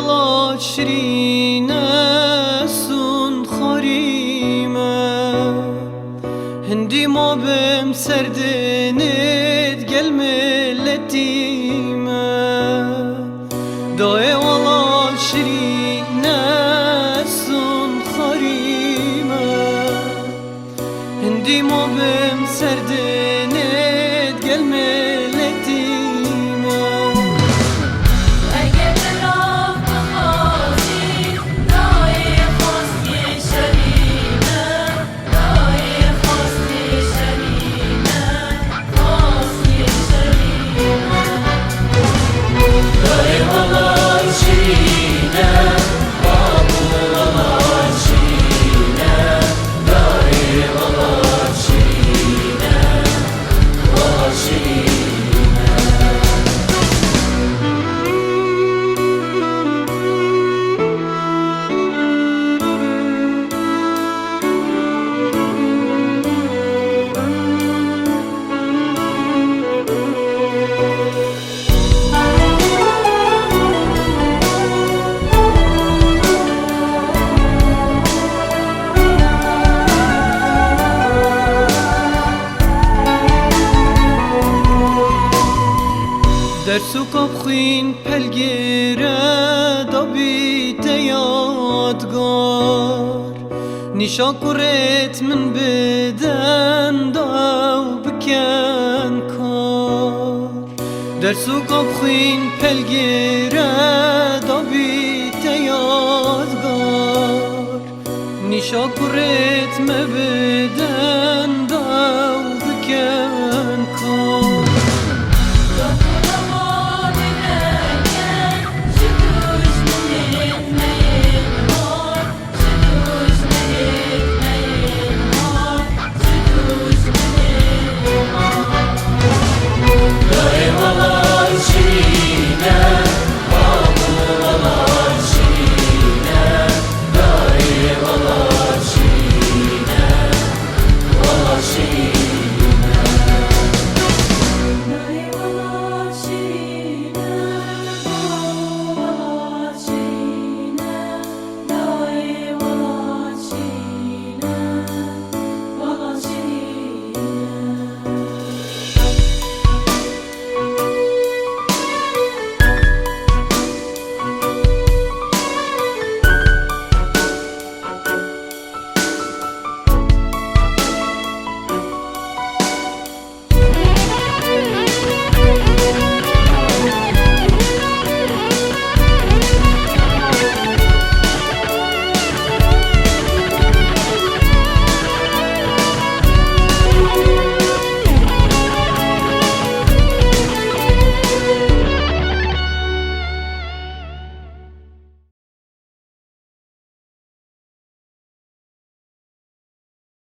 والله شرينا سون خريمة هندي ما بم سردنت قل ملتيمة داي والله شرينا سون خريمة هندي ما بم سردنت قل ملتيمة درسو قبخين پلگیره دابیت یادگار نیشا کرت من بدن داو بکن کار درسو قبخين پلگیره دابیت یادگار نیشا کرت من بدن داو بکن کار